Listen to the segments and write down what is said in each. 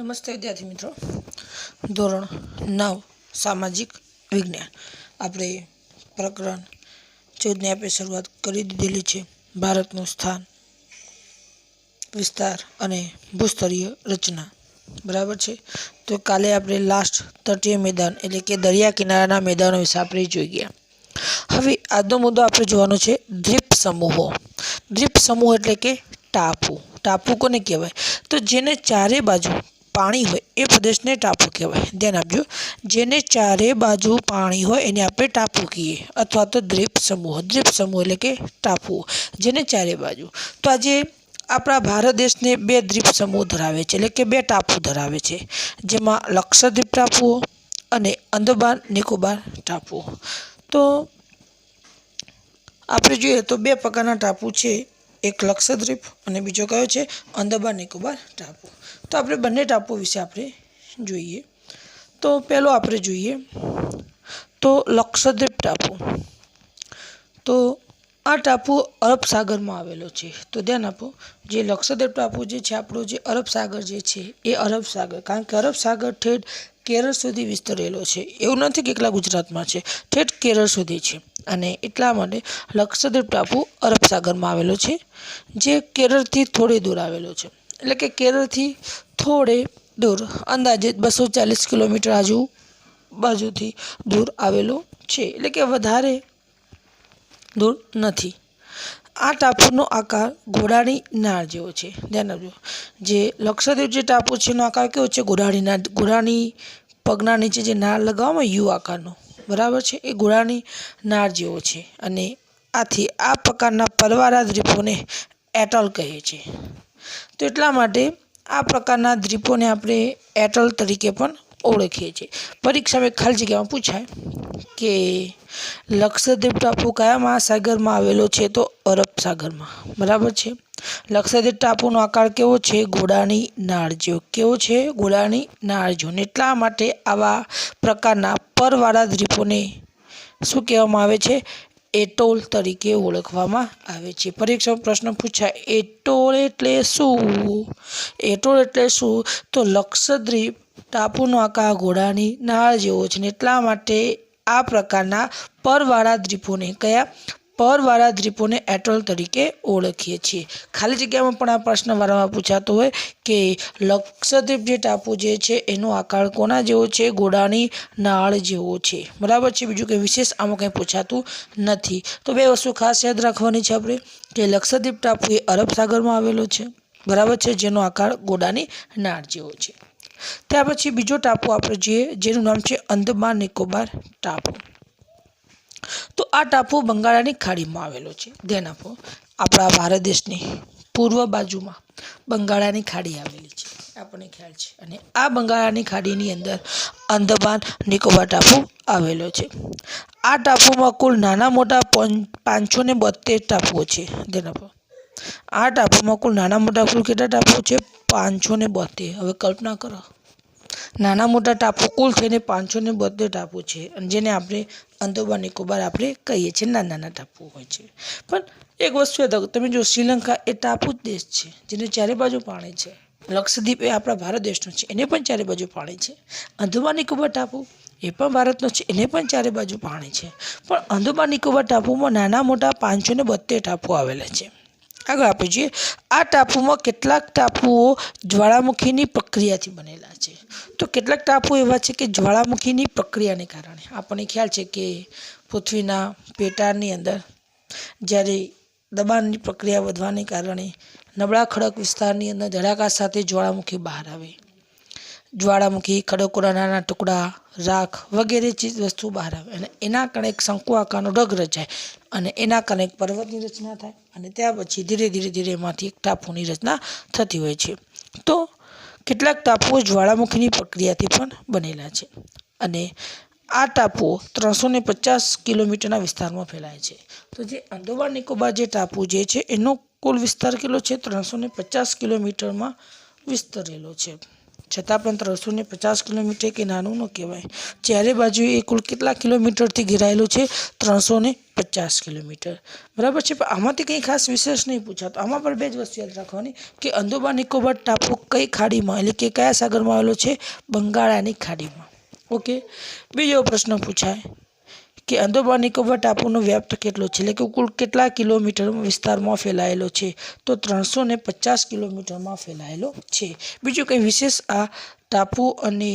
नमस्ते विद्यार्थी मित्रों। धोरण 9 सामाजिक विज्ञान આપણે પ્રકરણ 14 ની આપણે શરૂઆત કરી દીધેલી છે। ભારતનું સ્થાન, વિસ્તાર અને ભૂસ્તરીય રચના બરાબર છે। તો કાલે આપણે લાસ્ટ તટીય મેદાન એટલે કે દરિયા કિનારાના મેદાનો વિશે આપણે જોઈ ગયા। હવે આજનો મુદ્દો આપણે જોવાનો છે દ્વીપ સમૂહો। દ્વીપ સમૂહ એટલે કે ટાપુ। ટાપુ કોને કહેવાય? તો જેને ચારે બાજુ पाणी होय ए प्रदेश ने टापू कहेवाय। ध्यान आपजो, जेने चारे बाजू पाणी होय एने आपणे टापू कहीए अथवा तो द्वीप समूह। द्वीप समूह એટલે કે ટાપુ જેને ચારે બાજુ। તો આજે આપણા ભારત દેશને બે દ્વીપ સમૂહ ધરાવે છે એટલે કે બે ટાપુ ધરાવે છે, જેમાં લક્ષદ્વીપ ટાપુઓ અને અંદમાન નિકોબાર ટાપુઓ। તો આપણે જોઈએ તો બે પ્રકારના ટાપુ છે, એક લક્ષદ્વીપ અને બીજો કયો છે અંદમાન નિકોબાર ટાપુ। तो આપણે બંને ટાપુ વિશે આપણે જોઈએ। તો પહેલો આપણે જોઈએ તો લક્ષદ્વીપ ટાપુ। તો આ ટાપુ અરબ સાગરમાં આવેલો છે। તો ધ્યાન આપો, જે લક્ષદ્વીપ ટાપુ જે છે આપણો જે અરબ સાગર જે છે એ અરબ સાગર, કારણ કે અરબ સાગર ઠેઠ કેરળ સુધી વિસ્તરેલો છે। એવું નથી કે એકલા ગુજરાતમાં છે, ઠેઠ કેરળ સુધી છે અને એટલા માટે લક્ષદ્વીપ ટાપુ અરબ સાગરમાં આવેલો છે, જે કેરળથી થોડે દૂર આવેલો છે। એટલે કે કેરળથી થોડે દૂર અંદાજે 240 કિલોમીટર આજુબાજુથી દૂર આવેલો છે, એટલે કે વધારે દૂર નથી। આ ટાપુનો આકાર ઘોડાની નાળ જેવો છે। ધ્યાન આપજો, જે લક્ષદ્વીપ જે ટાપુ છે એનો આકાર કેવો છે? ઘોડાની નાળ। ઘોડાની પગના નીચે જે નાળ લગાવવામાં યુ આકારનો બરાબર છે, એ ઘોડાની નાળ જેવો છે અને આથી આ પ્રકારના પરવાળા દ્વીપોને એટોલ કહે છે। તો એટલા માટે આ પ્રકારના દ્વીપોને આપણે એટોલ તરીકે પણ ઓળખીએ છીએ। પરીક્ષામાં ખાલી જગ્યામાં પૂછાય કે લક્ષદ્વીપ ટાપુ કયા મહાસાગરમાં આવેલો છે? તો અરબ સાગરમાં બરાબર છે। લક્ષદ્વીપ ટાપુનો આકાર કેવો છે? ઘોડાની નાળ જેવો। કેવો છે? ઘોડાની નાળ જેવો। એટલા માટે આવા પ્રકારના પરવાળા દ્વીપોને શું કહેવામાં આવે છે? એટોલ તરીકે ઓળખવામાં આવે છે। પરીક્ષામાં પ્રશ્ન પૂછાય એટોલ એટલે શું? એટોલ એટલે શું? તો લક્ષદ્વીપ ટાપુનો આકાર ઘોડાની નાળ જેવો છે, એટલા માટે આ પ્રકારના પરવાળા દ્વીપોને કયા? પરવાળા દ્વીપોને એટોલ તરીકે ઓળખીએ છીએ। ખાલી જગ્યામાં પણ આ પ્રશ્ન વારંવાર પૂછાતો હોય કે લક્ષદ્વીપ જે ટાપુ જે છે એનો આકાર કોના જેવો છે? ઘોડાની નાળ જેવો છે, બરાબર છે। બીજું કંઈ વિશેષ આમાં કંઈ પૂછાતું નથી। તો બે વસ્તુ ખાસ યાદ રાખવાની છે આપણે કે લક્ષદ્વીપ ટાપુ એ અરબ સાગરમાં આવેલો છે, બરાબર છે, જેનો આકાર ઘોડાની નાળ જેવો છે। ત્યાર પછી બીજો ટાપુ આપણે જોઈએ, જેનું નામ છે અંદમાન નિકોબાર ટાપુ। તો આ ટાપુ બંગાળની ખાડીમાં આવેલો છે। ધ્યાન આપો, આપણા ભારત દેશની પૂર્વ બાજુમાં બંગાળની ખાડી આવેલી છે, આપણને ખ્યાલ છે, અને આ બંગાળની ખાડીની અંદર અંદમાન નિકોબાર ટાપુ આવેલો છે। આ ટાપુમાં કુલ નાના મોટા 572 ટાપુઓ છે। ધ્યાન આપો, આ ટાપુમાં કુલ નાના મોટા કુલ કેટલા ટાપુઓ છે? 572। હવે કલ્પના કરો, નાના મોટા ટાપુ કુલ થઈને 572 ટાપુ છે, અને જેને આપણે અંદમાન નિકોબાર આપણે કહીએ છીએ, નાના નાના ટાપુ હોય છે। પણ એક વસ્તુ યાદ રાખો, તમે જો શ્રીલંકા એ ટાપુ જ દેશ છે, જેને ચારે બાજુ પાણી છે। લક્ષદ્વીપ એ આપણા ભારત દેશનો છે, એને પણ ચારે બાજુ પાણી છે। અંદમાન નિકોબાર ટાપુ એ પણ ભારતનો છે, એને પણ ચારે બાજુ પાણી છે। પણ અંદમાન નિકોબાર ટાપુમાં નાના મોટા 572 ટાપુ આવેલા છે। આગળ આપણે જોઈએ, આ ટાપુમાં કેટલાક ટાપુઓ જ્વાળામુખીની પ્રક્રિયાથી બનેલા છે। તો કેટલાક ટાપુ એવા છે કે જ્વાળામુખીની પ્રક્રિયાને કારણે, આપણને ખ્યાલ છે કે પૃથ્વીના પેટાળની અંદર જ્યારે દબાણની પ્રક્રિયા વધવાને કારણે નબળા ખડક વિસ્તારની અંદર ધડાકા સાથે જ્વાળામુખી બહાર આવે। જ્વાળામુખી ખડકોના નાના ટુકડા, રાખ વગેરે ચીજ વસ્તુ બહાર આવે અને એના કારણે એક શંકુ આકારનો ઢગ રચાય અને એના કારણે એક પર્વતની રચના થાય અને ત્યાર પછી ધીરે ધીરે એમાંથી એક ટાપુની રચના થતી હોય છે। તો કેટલાક ટાપુઓ જ્વાળામુખીની પ્રક્રિયાથી પણ બનેલા છે અને આ ટાપુઓ 350 કિલોમીટરના વિસ્તારમાં ફેલાય છે। તો જે અંદમાન નિકોબાર જે ટાપુ જે છે એનો કુલ વિસ્તાર કેટલો છે? 350 કિલોમીટરમાં વિસ્તરેલો છે। छतां पण 350 किलोमीटर के नानुं न कहेवाय। चारे बाजु ए कुल केटला किलोमीटरथी घेरायेलुं छे? 350 किलोमीटर। बराबर छे। पण आमांथी कंई खास विशेष नहीं पूछातो। आमां पण बे ज वस्तु याद राखवानी के अंदोमान निकोबार टापू कई खाड़ीमां एटले के कया सागरमां आवेलो छे? बंगाळानी खाड़ीमां। ओके। बीजो प्रश्न पूछाय कि अंदोमान निकोबार टापूनो व्याप्त केटलो छे એટલે કે કુલ કેટલા કિલોમીટર વિસ્તારમાં ફેલાયેલો છે? તો 350 કિલોમીટરમાં ફેલાયેલો છે। બીજું કંઈ વિશેષ આ ટાપુ અને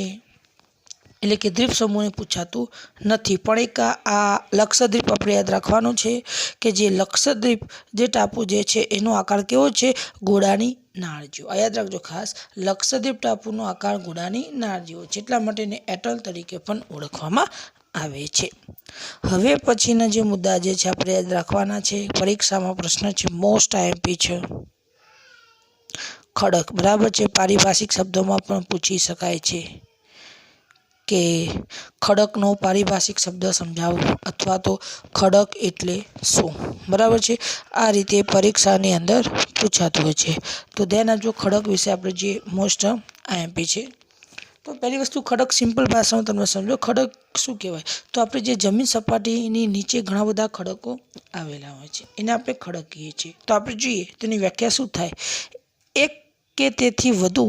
એટલે કે દ્વીપ સમૂહને પૂછાતું નથી। પણ એક આ લક્ષદ્વીપ આપણે યાદ રાખવાનું છે કે જે લક્ષદ્વીપ જે ટાપુ જે છે એનો આકાર કેવો છે? ઘોડાની નાળ જેવો। આ યાદ રાખજો ખાસ, લક્ષદ્વીપ ટાપુનો આકાર ઘોડાની નાળ જેવો છે એટલા માટે એને એટલ તરીકે પણ ઓળખવામાં આવે છે। હવે પછીના જે મુદ્દા જે છે આપણે યાદ રાખવાના છે, પરીક્ષામાં પ્રશ્ન છે, મોસ્ટ આઈએમપી છે। ખડક, બરાબર છે। પારિભાષિક શબ્દોમાં પણ પૂછી શકાય છે કે ખડકનો પારિભાષિક શબ્દ સમજાવો અથવા તો ખડક એટલે શું? બરાબર છે। આ રીતે પરીક્ષાની અંદર પૂછાતું હોય છે। તો ધ્યાન આપજો, ખડક વિશે આપણે જે મોસ્ટ આઈએમપી છે। તો પહેલી વસ્તુ, ખડક સિમ્પલ ભાષામાં તમે સમજો। ખડક શું કહેવાય? તો આપણે જે જમીન સપાટીની નીચે ઘણા બધા ખડકો આવેલા હોય છે એને આપણે ખડક કહીએ છીએ। તો આપણે જોઈએ તેની વ્યાખ્યા શું થાય? એક કે તેથી વધુ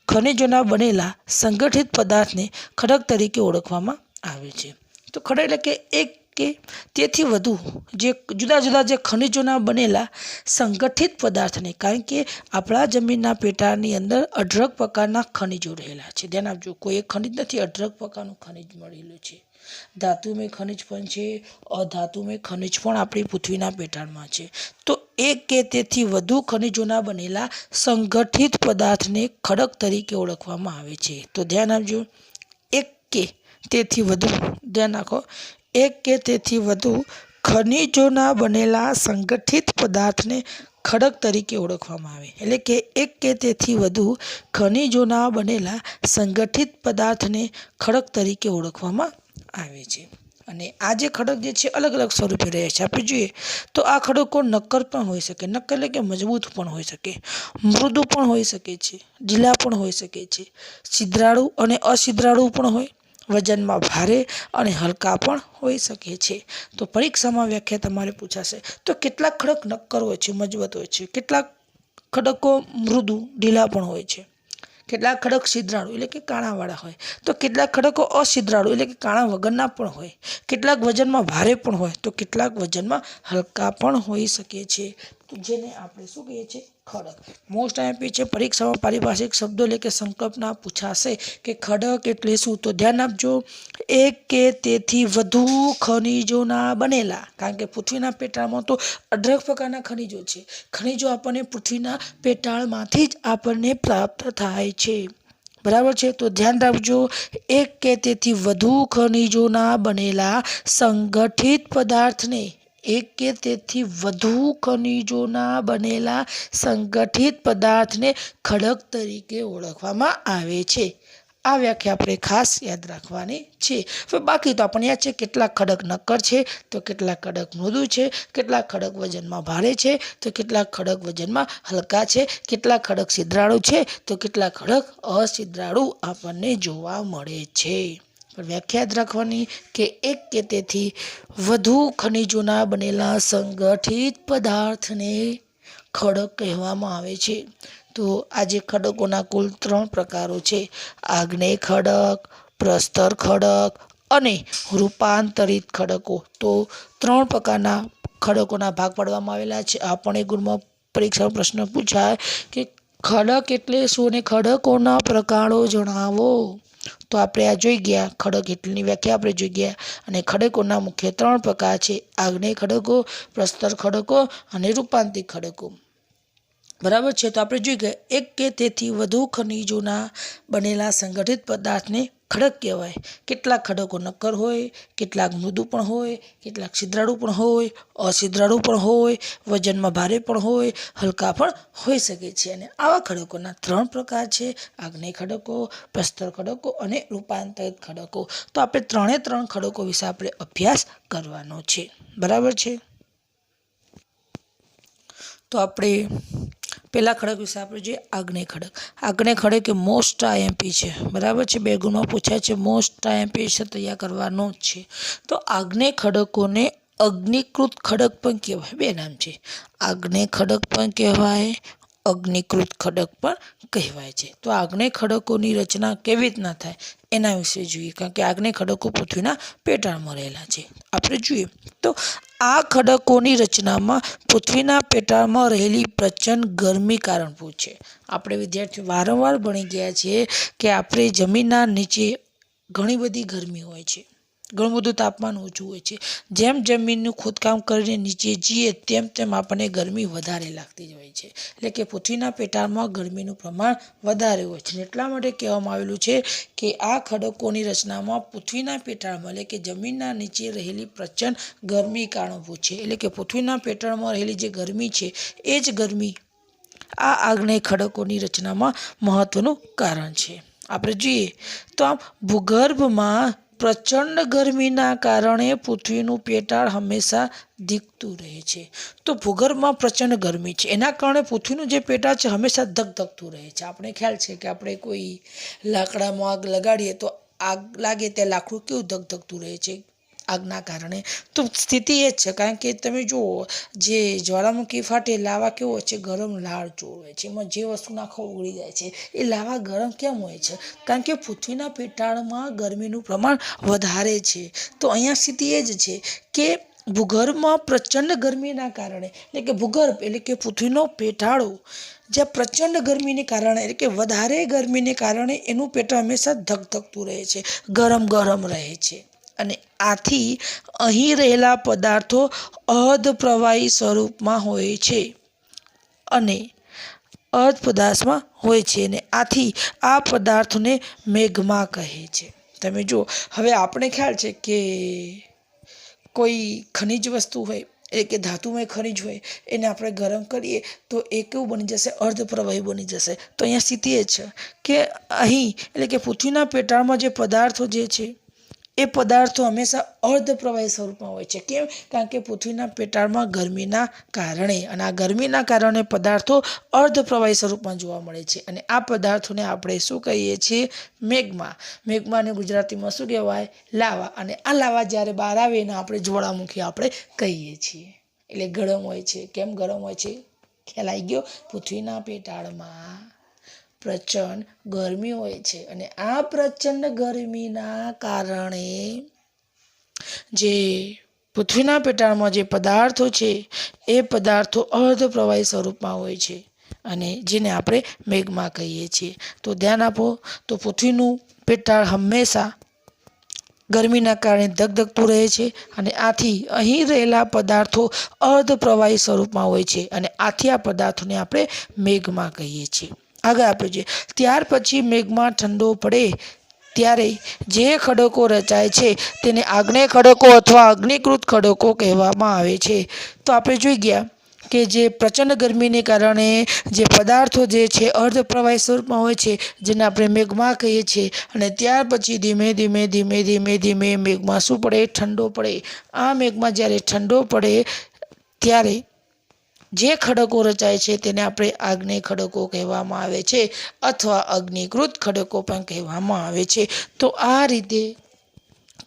ખનિજોના બનેલા સંગઠિત પદાર્થને ખડક તરીકે ઓળખવામાં આવે છે। તો ખડક એટલે કે એક કે તેથી વધુ જે જુદા જુદા જે ખનિજોના બનેલા સંગઠિત પદાર્થને, કારણ કે આપણા જમીનના પેટાળની અંદર અઢળક પ્રકારના ખનિજો રહેલા છે। ધ્યાન આપજો, કોઈ એક ખનિજ નથી, અઢળક પ્રકારનું ખનિજ મળેલું છે। ધાતુમય ખનિજ પણ છે, અધાતુમય ખનિજ પણ આપણી પૃથ્વીના પેટાળમાં છે। તો એક કે તેથી વધુ ખનિજોના બનેલા સંગઠિત પદાર્થને ખડક તરીકે ઓળખવામાં આવે છે। તો ધ્યાન આપજો, એક કે તેથી વધુ, ધ્યાન રાખો, એક કે તેથી વધુ ખનિજોના બનેલા સંગઠિત પદાર્થને ખડક તરીકે ઓળખવામાં આવે। એટલે કે એક કે તેથી વધુ ખનિજોના બનેલા સંગઠિત પદાર્થને ખડક તરીકે ઓળખવામાં આવે છે। અને આ જે ખડક જે છે અલગ અલગ સ્વરૂપે રહે છે। આપણે જોઈએ તો આ ખડકો નક્કર પણ હોઈ શકે, નક્કર એટલે કે મજબૂત પણ હોઈ શકે, મૃદુ પણ હોઈ શકે છે, ઢીલા પણ હોઈ શકે છે, છિદ્રાળુ અને અછિદ્રાળુ પણ હોય, વજનમાં ભારે અને હલકા પણ હોઈ શકે છે। તો પરીક્ષામાં વ્યાખ્યા તમારે પૂછાશે। તો કેટલાક ખડક નક્કર હોય છે, મજબૂત હોય છે, કેટલાક ખડકો મૃદુ ઢીલા પણ હોય છે, કેટલાક ખડક છિદ્રાળુ એટલે કે કાણાવાળા હોય, તો કેટલાક ખડકો અછિદ્રાળુ એટલે કે કાણા વગરના પણ હોય, કેટલાક વજનમાં ભારે પણ હોય, તો કેટલાક વજનમાં હલકા પણ હોઈ શકે છે, જેને આપણે શું કહીએ છીએ? ખડક। મોસ્ટ આઈએમપી છે। પરીક્ષામાં પારિભાષિક શબ્દો એટલે કે સંકલ્પના પૂછાશે કે ખડક એટલે શું? તો ધ્યાન આપજો, એક કે તેથી વધુ ખનિજોના બનેલા, કારણ કે પૃથ્વીના પેટાળમાં તો અઢળક પ્રકારના ખનિજો છે। ખનિજો આપણને પૃથ્વીના પેટાળમાંથી જ આપણને પ્રાપ્ત થાય છે। બરાબર છે। તો ધ્યાન રાખજો, એક કે તેથી વધુ ખનિજોના બનેલા સંગઠિત પદાર્થને, એક કે તેથી વધુ ખનિજોના બનેલા સંગઠિત પદાર્થને ખડક તરીકે ઓળખવામાં આવે છે। આ વ્યાખ્યા આપણે ખાસ યાદ રાખવાની છે। હવે બાકી તો આપણને યાદ છે કેટલાક ખડક નક્કર છે, તો કેટલાક ખડક મૃદુ છે, કેટલાક ખડક વજનમાં ભારે છે, તો કેટલાક ખડક વજનમાં હલકા છે, કેટલાક ખડક છિદ્રાળુ છે, તો કેટલાક ખડક અછિદ્રાળુ આપણને જોવા મળે છે। પણ વ્યાખ્યા યાદ રાખવાની કે એક કે તેથી વધુ ખનિજોના બનેલા સંગઠિત પદાર્થને ખડક કહેવામાં આવે છે। તો આજે ખડકોના કુલ 3 પ્રકારો છે, આગ્નેય ખડક, પ્રસ્તર ખડક અને રૂપાંતરિત ખડકો। તો 3 પ્રકારના ખડકોના ભાગ પાડવામાં આવેલા છે। આ પણ એક ગુણમાં પરીક્ષામાં પ્રશ્ન પૂછાય કે ખડક એટલે શું અને ખડકોના પ્રકારો જણાવો। તો આપણે આ જોઈ ગયા, ખડક એટલેની વ્યાખ્યા આપણે જોઈ ગયા, અને ખડકોના મુખ્ય 3 પ્રકાર છે, આગ્નેય ખડકો, પ્રસ્તર ખડકો અને રૂપાંતરિત ખડકો। બરાબર છે। તો આપણે જોઈ ગયા, એક કે તેથી વધુ ખનિજોના બનેલા સંગઠિત પદાર્થને ખડક કહેવાય। કેટલાક ખડકો નક્કર હોય, કેટલાક મૃદુ પણ હોય, કેટલાક છિદ્રાળુ પણ હોય, અછિદ્રાળુ પણ હોય, વજનમાં ભારે પણ હોય, હલકા પણ હોઈ શકે છે। અને આવા ખડકોના 3 પ્રકાર છે, આગ્નેય ખડકો, પ્રસ્તર ખડકો અને રૂપાંતરિત ખડકો। તો આપણે 3 ખડકો વિશે આપણે અભ્યાસ કરવાનો છે। બરાબર છે। તો આપણે પહેલા ખડક વિશે આપણે જોઈએ આગ્નેય ખડક. આગ્નેય ખડક એ મોસ્ટ આઈએમપી છે, બરાબર છે. 2 ગુણમાં પૂછાય છે, મોસ્ટ આઈએમપી છે, તૈયાર કરવાનો જ છે. તો આગ્નેય ખડકોને અગ્નિકૃત ખડક પણ કહેવાય. 2 નામ છે, આગ્નેય ખડક પણ કહેવાય, અગ્નિકૃત ખડક પણ કહેવાય છે. તો આગ્નેય ખડકોની રચના કેવી રીતના થાય એના વિશે જોઈએ, કારણ કે આગ્નેય ખડકો પૃથ્વીના પેટાળમાં રહેલા છે. આપણે જોઈએ તો આ ખડકોની રચનામાં પૃથ્વીના પેટાળમાં રહેલી પ્રચંડ ગરમી કારણભૂત છે. આપણે વિદ્યાર્થીઓ વારંવાર ભણી ગયા છીએ કે આપણે જમીનના નીચે ઘણી બધી ગરમી હોય છે, ઘણું બધું તાપમાન ઓછું હોય છે. જેમ જમીનનું ખોદકામ કરીને નીચે જઈએ તેમ તેમ આપણને ગરમી વધારે લાગતી જ હોય છે. એટલે કે પૃથ્વીના પેટાળમાં ગરમીનું પ્રમાણ વધારે હોય છે. એટલા માટે કહેવામાં આવેલું છે કે આ ખડકોની રચનામાં પૃથ્વીના પેટાળમાં એટલે કે જમીનના નીચે રહેલી પ્રચંડ ગરમી કારણભૂત છે. એટલે કે પૃથ્વીના પેટાળમાં રહેલી જે ગરમી છે એ જ ગરમી આ આગ્નેય ખડકોની રચનામાં મહત્વનું કારણ છે. આપણે જોઈએ તો આમ ભૂગર્ભમાં પ્રચંડ ગરમીના કારણે પૃથ્વીનું પેટાળ હંમેશા ધીકતું રહે છે. તો ભૂગર્ભમાં પ્રચંડ ગરમી છે, એના કારણે પૃથ્વીનું જે પેટાળ છે હંમેશા ધગધગતું રહે છે. આપણે ખ્યાલ છે કે આપણે કોઈ લાકડામાં આગ લગાડીએ તો આગ લાગે ત્યાં લાકડું કેવું ધગધગતું રહે છે આગના કારણે. તો સ્થિતિ એ જ છે, કારણ કે તમે જુઓ જે જ્વાળામુખી ફાટે લાવા કેવો હોય છે, ગરમ લાળ ચોર હોય છે, એમાં જે વસ્તુ નાખો ઓગળી જાય છે. એ લાવા ગરમ કેમ હોય છે? કારણ કે પૃથ્વીના પેટાળમાં ગરમીનું પ્રમાણ વધારે છે. તો અહીંયા સ્થિતિ એ જ છે કે ભૂગર્ભમાં પ્રચંડ ગરમીના કારણે એટલે કે ભૂગર્ભ એટલે કે પૃથ્વીનો પેટાળો જ્યાં પ્રચંડ ગરમીને કારણે એટલે કે વધારે ગરમીને કારણે એનું પેટાળ હંમેશા ધગધગતું રહે છે, ગરમ ગરમ રહે છે. અને આથી અહીં રહેલા પદાર્થો અર્ધ પ્રવાહી સ્વરૂપમાં હોય છે અને અર્ધ પદાર્થમાં હોય છે, અને આથી આ પદાર્થોને મેગ્મા કહે છે. તમે જુઓ, હવે આપણે ખ્યાલ છે કે કોઈ ખનિજ વસ્તુ હોય એટલે કે ધાતુમય ખનિજ હોય એને આપણે ગરમ કરીએ તો એ કેવું બની જશે? અર્ધ પ્રવાહી બની જશે. તો અહીંયા સ્થિતિ એ છે કે અહીં એટલે કે પૃથ્વીના પેટાળમાં જે પદાર્થો જે છે એ પદાર્થો હંમેશા અર્ધ પ્રવાહી સ્વરૂપમાં હોય છે. કેમ? કારણ કે પૃથ્વીના પેટાળમાં ગરમીના કારણે, અને આ ગરમીના કારણે પદાર્થો અર્ધ પ્રવાહી સ્વરૂપમાં જોવા મળે છે. અને આ પદાર્થોને આપણે શું કહીએ છીએ? મેગ્મા. મેગ્માને ગુજરાતીમાં શું કહેવાય? લાવા. અને આ લાવા જ્યારે બહાર આવે એને આપણે જ્વાળામુખી આપણે કહીએ છીએ. એટલે ગરમ હોય છે. કેમ ગરમ હોય છે? ખ્યાલ આવી ગયો? પૃથ્વીના પેટાળમાં પ્રચંડ ગરમી હોય છે, અને આ પ્રચંડ ગરમીના કારણે જે પૃથ્વીના પેટાળમાં જે પદાર્થો છે એ પદાર્થો અર્ધ પ્રવાહી સ્વરૂપમાં હોય છે, અને જેને આપણે મેગ્મા કહીએ છીએ. તો ધ્યાન આપો, તો પૃથ્વીનું પેટાળ હંમેશા ગરમીના કારણે ધગધગતું રહે છે, અને આથી અહીં રહેલા પદાર્થો અર્ધ પ્રવાહી સ્વરૂપમાં હોય છે, અને આથી આ પદાર્થોને આપણે મેગ્મા કહીએ છીએ. આગળ આપણે જોઈએ, ત્યાર પછી મેગ્મા ઠંડો પડે ત્યારે જે ખડકો રચાય છે તેને આગ્નેય ખડકો અથવા અગ્નિકૃત ખડકો કહેવામાં આવે છે. તો આપણે જોઈ ગયા કે જે પ્રચંડ ગરમીને કારણે જે પદાર્થો જે છે અર્ધ પ્રવાહી સ્વરૂપમાં હોય છે, જેને આપણે મેગ્મા કહીએ છીએ. અને ત્યાર પછી ધીમે ધીમે ધીમે ધીમે ધીમે મેગ્મા શું પડે? ઠંડો પડે. આ મેગ્મા જ્યારે ઠંડો પડે ત્યારે જે ખડકો રચાય છે તેને આપણે આગ્નેય ખડકો કહેવામાં આવે છે, અથવા અગ્નિકૃત ખડકો પણ કહેવામાં આવે છે. તો આ રીતે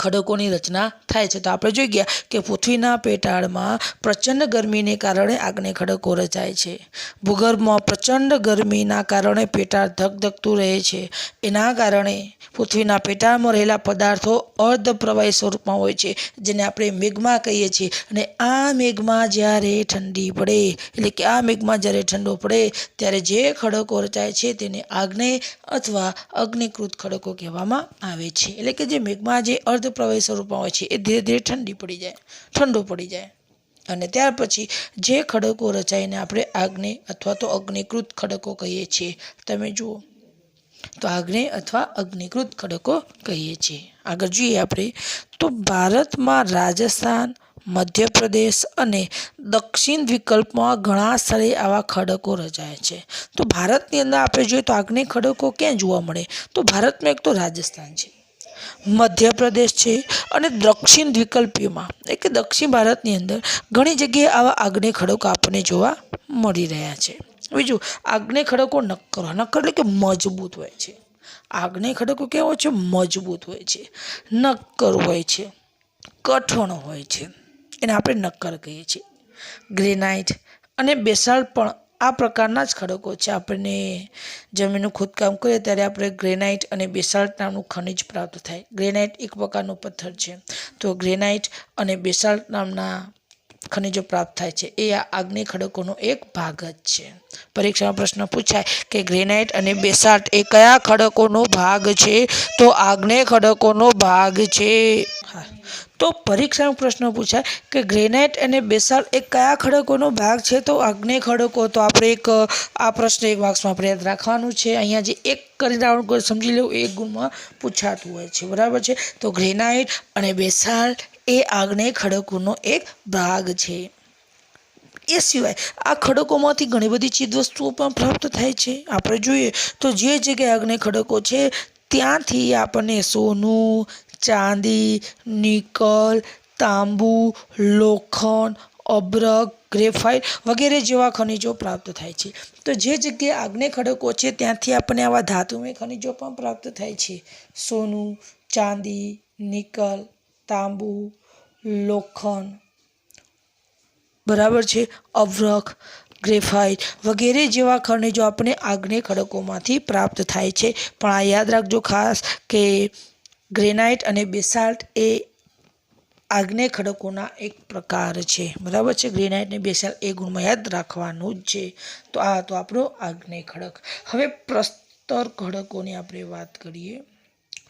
ખડકોની રચના થાય છે. તો આપણે જોઈ ગયા કે પૃથ્વીના પેટાળમાં પ્રચંડ ગરમીને કારણે આગ્નેય ખડકો રચાય છે. ભૂગર્ભમાં પ્રચંડ ગરમીના કારણે પેટાળ ધગધગતું રહે છે. એના કારણે પૃથ્વીના પેટાળમાં રહેલા પદાર્થો અર્ધ પ્રવાહી સ્વરૂપમાં હોય છે, જેને આપણે મેગ્મા કહીએ છીએ. અને આ મેગ્મા જ્યારે ઠંડી પડે એટલે કે આ મેગ્મા જ્યારે ઠંડો પડે ત્યારે જે ખડકો રચાય છે તેને આગ્નેય અથવા અગ્નિકૃત ખડકો કહેવામાં આવે છે. એટલે કે જે મેગ્મા જે અર્ધ પ્રવાહી સ્વરૂપમાં હોય છે એ ધીરે ધીરે ઠંડો પડી જાય, અને ત્યાર પછી જે ખડકો રચાઈને આપણે આગ્નેય અથવા તો અગ્નિકૃત ખડકો કહીએ છીએ. તમે જુઓ તો આગ્નેય અથવા અગ્નિકૃત ખડકો કહીએ છીએ. આગળ જોઈએ આપણે તો ભારતમાં રાજસ્થાન, મધ્યપ્રદેશ અને દક્ષિણ દ્વીપકલ્પમાં ઘણા સ્થળે આવા ખડકો રચાય છે. તો ભારતની અંદર આપણે જોઈએ તો આગ્નેય ખડકો ક્યાં જોવા મળે? તો ભારતમાં એક તો રાજસ્થાન છે, મધ્યપ્રદેશ છે, અને દક્ષિણ દ્વીપકલ્પમાં એટલે કે દક્ષિણ ભારતની અંદર ઘણી જગ્યાએ આવા આગ્નેય ખડકો આપણને જોવા મળી રહ્યા છે. બીજું, આગ્નેય ખડકો નક્કર એટલે કે મજબૂત હોય છે. આગ્નેય ખડકો કેવો છે? મજબૂત હોય છે, નક્કર હોય છે, કઠણ હોય છે, એને આપણે નક્કર કહીએ છીએ. ગ્રેનાઇટ અને બેસાલ્ટ પણ આ પ્રકારના જ ખડકો છે. આપણને જમીનનું ખોદકામ કરીએ ત્યારે આપણે ગ્રેનાઇટ અને બેસાલ્ટ નામનું ખનિજ પ્રાપ્ત થાય. ગ્રેનાઇટ એક પ્રકારનો પથ્થર છે. તો ગ્રેનાઇટ અને બેસાલ્ટ નામના ખનિજો પ્રાપ્ત થાય છે. એ આ આગ્નેય ખડકોનો એક ભાગ જ છે. પરીક્ષામાં પ્રશ્ન પૂછાય કે ગ્રેનાઇટ અને બેસાલ્ટ એ કયા ખડકોનો ભાગ છે? તો આગ્નેય ખડકોનો ભાગ છે. હા, તો પરીક્ષામાં પ્રશ્ન પૂછાય કે ગ્રેનાઇટ અને બેસાલ્ટ એ કયા ખડકોનો ભાગ છે? તો આગ્નેય ખડકો. તો આપણે આ પ્રશ્ન એક માર્ક્સમાં આપણે યાદ રાખવાનું છે. અહીંયા જે એક કરીને આપણે સમજી લેવું, એક ગુણમાં પૂછાતું હોય છે. બરાબર છે. તો ગ્રેનાઇટ અને બેસાલ્ટ એ આગ્નેય ખડકોનો એક ભાગ છે. એ સિવાય આ ખડકોમાંથી ઘણી બધી ચીજવસ્તુઓ પણ પ્રાપ્ત થાય છે. આપણે જોઈએ તો જે જગ્યાએ આગ્નેય ખડકો છે ત્યાંથી આપણને સોનું, ચાંદી, નિકલ, તાંબુ, લોખંડ, અબ્રક, ગ્રેફાઇટ વગેરે જેવા ખનિજો પ્રાપ્ત થાય છે. તો જે જગ્યાએ આગ્નેય ખડકો છે ત્યાંથી આપણને આવા ધાતુમય ખનિજો પણ પ્રાપ્ત થાય છે. સોનું, ચાંદી, નિકલ, તાંબુ, લોખંડ, બરાબર છે, અબ્રક, ગ્રેફાઇટ વગેરે જેવા ખનિજો આપણે આગ્નેય ખડકોમાંથી પ્રાપ્ત થાય છે. પણ આ યાદ રાખજો ખાસ કે ગ્રેનાઇટ અને બેસાલ્ટ એ આગ્નેય ખડકોના એક પ્રકાર છે. બરાબર છે. ગ્રેનાઇટ અને બેસાલ્ટ એ ગુણમાં યાદ રાખવાનું જ છે. તો આ હતો આપણો આગ્નેય ખડક. હવે પ્રસ્તર ખડકોની આપણે વાત કરીએ.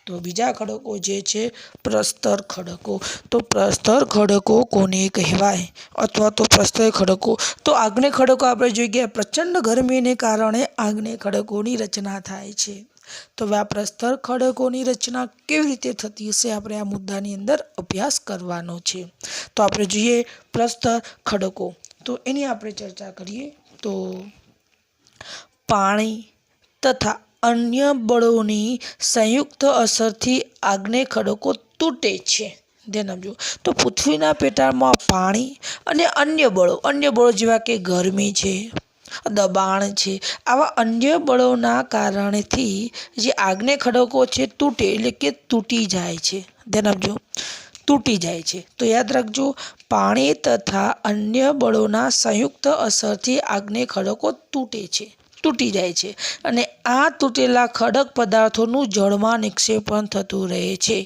તો બીજા ખડકો જે છે પ્રસ્તર ખડકો. તો પ્રસ્તર ખડકો કોને કહેવાય? અથવા તો પ્રસ્તર ખડકો, તો આગ્નેય ખડકો આપણે જોઈ ગયા પ્રચંડ ગરમીને કારણે આગ્નેય ખડકોની રચના થાય છે. તો હવે આ પ્રસ્તર ખડકોની રચના કેવી રીતે થતી હશે આપણે આ મુદ્દાની અંદર અભ્યાસ કરવાનો છે. તો આપણે જોઈએ પ્રસ્તર ખડકો. તો એની આપણે ચર્ચા કરીએ. તો પાણી તથા અન્ય બળોની સંયુક્ત અસરથી આગ્નેય ખડકો તૂટે છે. ધ્યાન આપજો. તો પૃથ્વીના પેટાળમાં પાણી અને અન્ય બળો જેવા કે ગરમી છે, દબાણ છે, આવા અન્ય બળોના કારણેથી જે આગ્નેય ખડકો છે તૂટે એટલે કે તૂટી જાય છે. ધ્યાન આપજો, તૂટી જાય છે. તો યાદ રાખજો, પાણી તથા અન્ય બળોના સંયુક્ત અસરથી આગ્નેય ખડકો તૂટી જાય છે. અને આ તૂટેલા ખડક પદાર્થોનું જળમાં નિક્ષેપણ થતું રહે છે